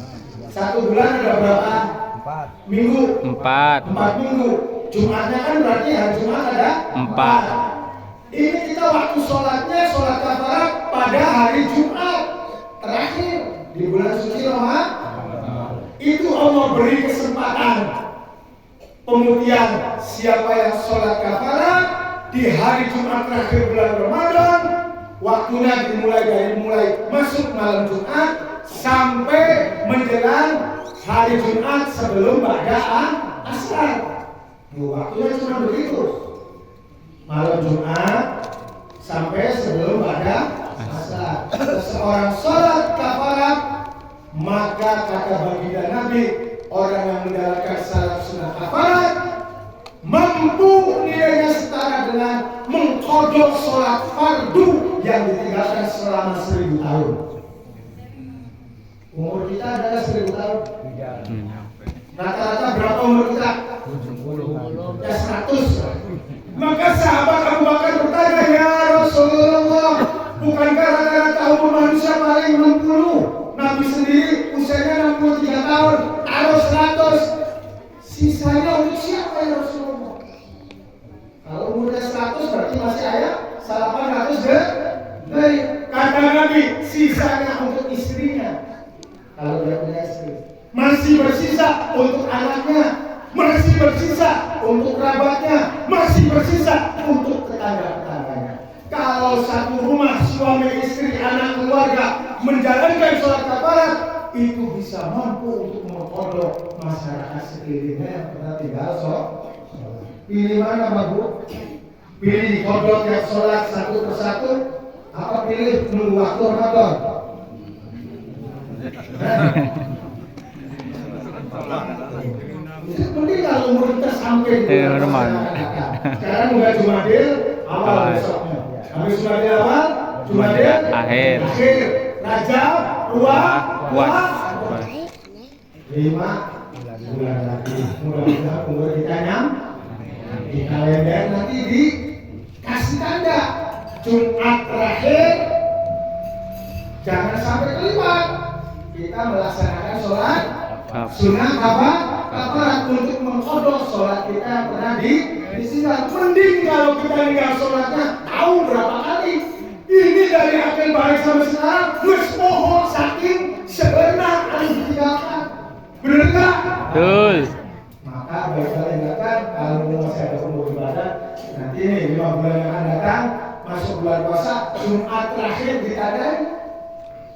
Satu bulan ada berapa? 4 minggu. 4 minggu. Jumatnya kan berarti hari Jumat ada 4. Ini kita waktu sholatnya, sholat kafarat pada hari Jumat terakhir di bulan suci Ramadan. Itu Allah beri kesempatan pemutihan. Siapa yang sholat kafarat di hari Jumat terakhir bulan Ramadan, waktunya dimulai dari masuk malam Jumat sampai menjelang hari Jumat sebelum ba'da asar. Waktunya cuma begitu. Malam Jumat sampai sebelum ba'da asar. Seorang sholat kafarat, maka kata baginda Nabi, orang yang menjalankan salat sunat kafarat mampu nilainya setara dengan mengqadha sholat fardu yang ditinggalkan selama 1000 tahun. Umur kita adalah 1000 tahun. Rata-rata berapa umur kita? 70. Ya 100. Maka sahabat Abu Bakar bertanya, ya Rasulullah, bukankah rata-rata umur manusia paling 60? Nabi sendiri usianya 63 tahun, harus 100. Sisanya untuk siapa ya Rasulullah? Kalau umurnya 100 berarti masih ada 800 dari. Kata Nabi, sisanya untuk istrinya. Kalau dia punya istri, masih bersisa untuk anaknya, masih bersisa untuk kerabatnya, masih bersisa untuk tetangga-tetangganya. Kalau satu rumah suami istri anak keluarga menjalankan sholat kafarat, itu bisa mampu untuk mengqadha masyarakat sekelilingnya yang pernah tinggal sholat. Pilih mana Pak Bu? Pilih kodok yang sholat satu persatu, apa pilih menunggu waktu Ramadan? Mending kalau umur kita sampai sekarang udah Jumadil awal besoknya. Habis Jumadil awal, Jumadil akhir. Rajab, puas. 5 bulan lagi. Mudah-mudahan umur kita di kalender nanti dikasih tanda Jumat terakhir. Jangan sampai kelewat. Kita melaksanakan sholat sunat kafarat untuk mengqadha sholat kita yang pernah disinggal. Mending kalau kita ninggal sholatnya tahu berapa kali. Ini dari akhir balik sampai sekarang terus mohon saking sebenarnya harus ditinggalkan. Benar nggak? Betul. Maka baiklah ingatkan kalau masih ada umur ibadah, nanti nih 5 bulan yang akan datang masuk bulan puasa, Jumat terakhir ditandai.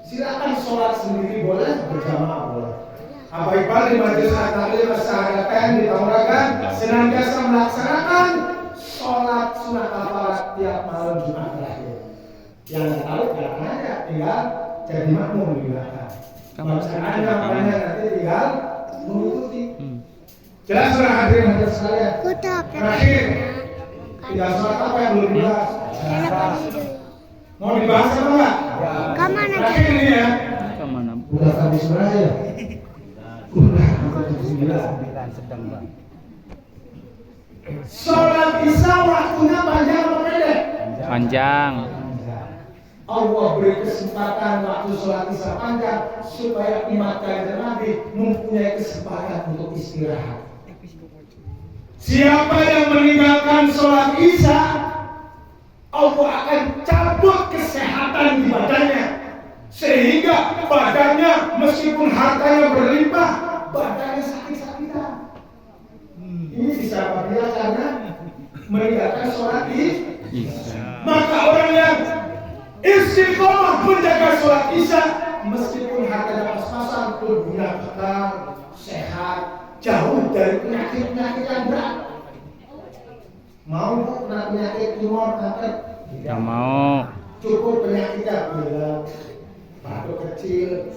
Silakan sholat sendiri boleh, berjamaah boleh. Apa Iqbal di majelis taklim masyarakat di Panguragan senantiasa melaksanakan sholat sunat kafarat tiap malam Jumat terakhir. Yang tahu jangan aja, tinggal jadi makmum di belakang. Bacaannya makanya nanti tinggal mengikuti. Jelas sudah hadirin hadirin sekalian. Terakhir, tinggal sholat apa yang belum dibahas? Mau dibahas apa enggak? Kemana? Terakhir ini ya. Kemana? Udah habis berapa ya? Udah 9 sedang Bang. Sholat isya waktunya panjang atau pendek? Panjang. Allah beri kesempatan waktu sholat isya panjang supaya umat kanjeng Nabi mempunyai kesempatan untuk istirahat. Siapa yang meninggalkan sholat isya, Allah akan cabut kesehatan di badannya, sehingga badannya meskipun hartanya berlimpah, badannya sakit-sakitan. Ini bisa apabila karena meninggalkan sholat isya. Maka orang yang istiqomah menjaga sholat isya, meskipun hartanya pas-pasan, tubuhnya kekal, sehat, jauh dari penyakit-penyakit yang berat. Mau Bu kena penyakit tumor kanker? Tidak mau. Cukup penyakitnya pilek, batuk kecil,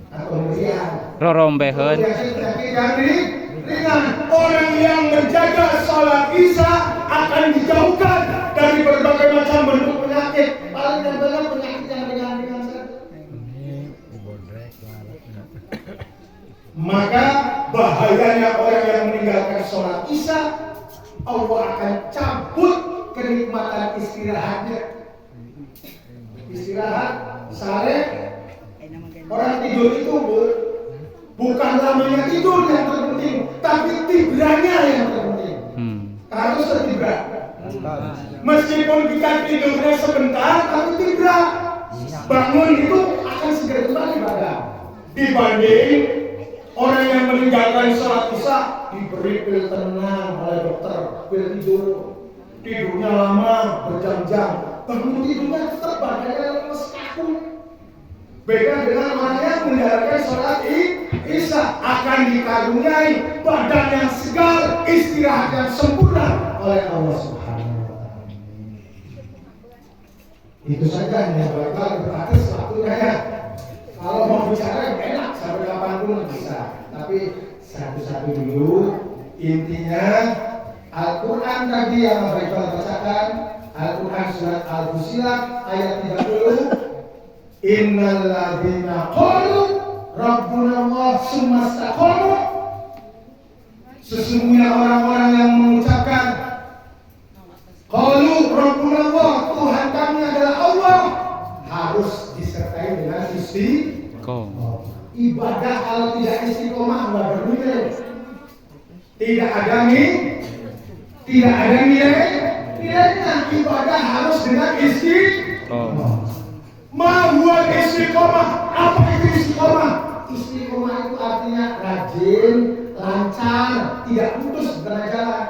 atau meriang. Rorombehen. Penyakit yang ringan. Orang yang menjaga sholat isya akan dijauhkan dari berbagai macam bentuk penyakit. Paling yang banyak penyakit yang ringan-ringan saja. Maka bahayanya orang yang meninggalkan sholat isya, Allah akan cabut kenikmatan istirahatnya. Istirahat, sare, orang tidur itu bukan lamanya tidur yang terpenting, tapi tidurannya yang terpenting. Harus tertibra. Meskipun kita tidurnya sebentar, tapi tibra. Bangun itu akan segera kembali badan. Dibanding orang yang meninggalkan sholat isya diberi pil tenang oleh dokter, pil tidur, tidurnya lama berjam-jam. Bangun tidurnya tetap badannya lemes kaku. Beda dengan orang yang menjalankan sholat isya akan dikaruniai badan yang segar, istirahat yang sempurna oleh Allah Subhanahu wa Ta'ala. Itu saja yang bakal berakhir waktunya ya. Kalau mau bicara enak sampai kapanpun bisa, tapi satu-satu dulu. Intinya Al-Quran tadi yang Bapak Iqbal bacakan, Al-Quran surat Al-Fusilat ayat 30. Innal ladzina qalu rabbuna Allah tsumma istaqamu. Sesungguhnya orang-orang yang mengucapkan qalu rabbuna Allah, Tuhan kami adalah Allah, harus disertai dengan istiqomah. Ibadah kalau tidak istiqomah enggak bernilai. Tidak ada nilainya. Ibadah harus dengan istiqomah. Ma huwa istiqomah? Apa itu istiqomah? Istiqomah itu artinya rajin, lancar, tidak putus di tengah jalan.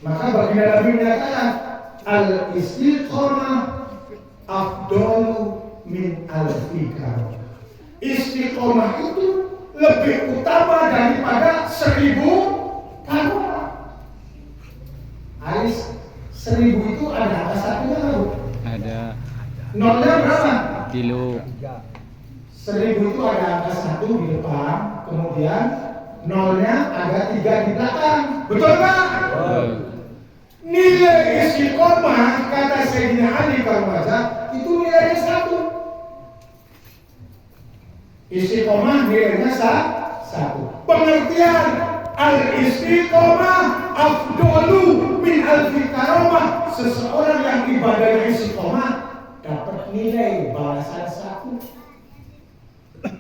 Maka baginda Nabi menyatakan al-istiqomah afdalu min al-fikar. Istiqomah itu lebih utama daripada 1000 karomah. Ais 1000 itu ada angka satunya kan? Ada. Nolnya berapa? Kilo. 1000 itu ada angka 1 di depan, kemudian nolnya ada 3 di belakang. Betul nggak? Nilai istiqomah kata Sayyidina Ali Karmaja itu nilainya 1. Istiqomah nilainya 1. Pengertian al-istiqomah afdalu min alfi karomah. Seseorang yang ibadahnya istiqomah dapat nilai balasan 1.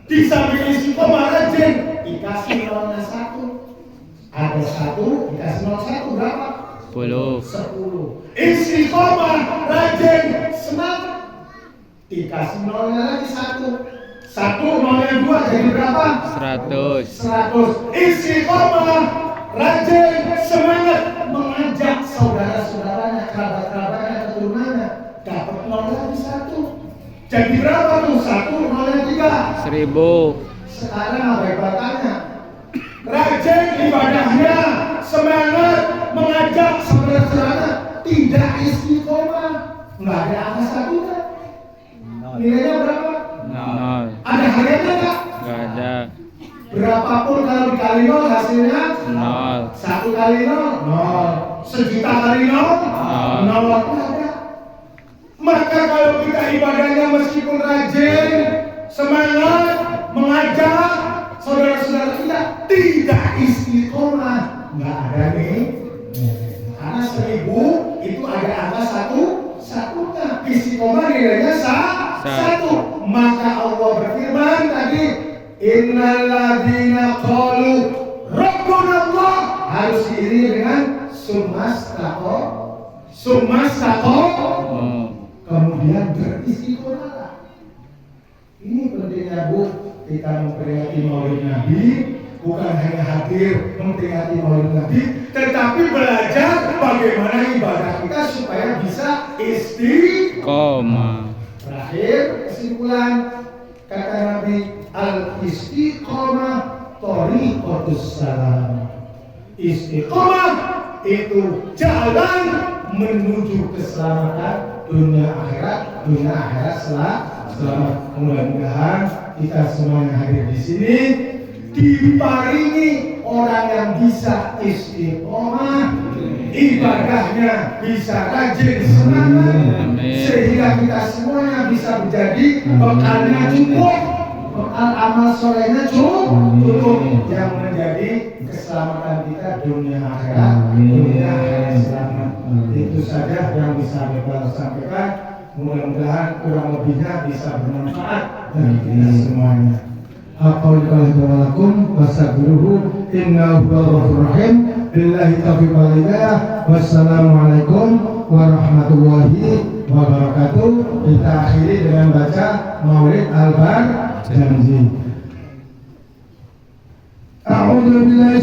Di samping istiqomah rajin dikasih nolnya 1. Ada 1 dikasih 01 berapa? 10. Istiqomah rajin semangat dikasih nolnya lagi 1. 1 nolnya 2 jadi berapa? 100. Istiqomah rajin semangat mengajak saudara-saudaranya, kerabat-kerabatnya, keturunannya, dapat nol lagi 1. Jadi berapa tuh? 1 nolnya 3. 1000. Sekarang apa ibaratnya? Rajin ibadahnya, semangat mengajak saudara-saudaranya, tidak istiqomah, nggak ada angka 1 kan? Nilainya berapa? 0. Ada harganya nggak? Nggak ada. Berapapun kalau dikali 0 hasilnya 0. 1 kali 0, 0. 1.000.000 kali 0, 0. Ada. Maka kalau kita ibadahnya meskipun rajin, semangat, mengajak saudara-saudara kita, tidak istiqomah, nggak ada nih. Karena 1000 itu ada angka 1-nya. Istiqomah nilainya 1. Maka Allah berfirman tadi, innal ladzina qalu rabbuna Allah, harus diiringi dengan sumastaqam. Kemudian beristiqomah. Ini pentingnya Bu, kita memperingati Maulid Nabi, bukan hanya hadir memperingati Maulid Nabi, tetapi belajar bagaimana ibadah kita supaya bisa istiqomah. Terakhir kesimpulan kata Nabi, al-istiqomah thariqatus salam. Istiqomah itu jalan menuju keselamatan dunia akhirat selamat. Mudah-mudahan kita semua yang hadir di sini diparingi orang yang bisa istiqomah, ibadahnya bisa rajin semangat, sehingga kita semuanya bisa menjadi bekalnya cukup, bekal amal solehnya cukup yang menjadi keselamatan kita dunia akhirat selamat. Itu saja yang bisa kita sampaikan. Mudah-mudahan kurang lebihnya bisa bermanfaat bagi kita semuanya. Aqulu qawli lakum wastaghfiruhu innahu ghafurur rahim. Billahi taufiq wal hidayah. Wassalamualaikum warahmatullahi wabarakatuh. Kita akhiri dengan baca Maulid Al-Bar Janji. A'udzu billahi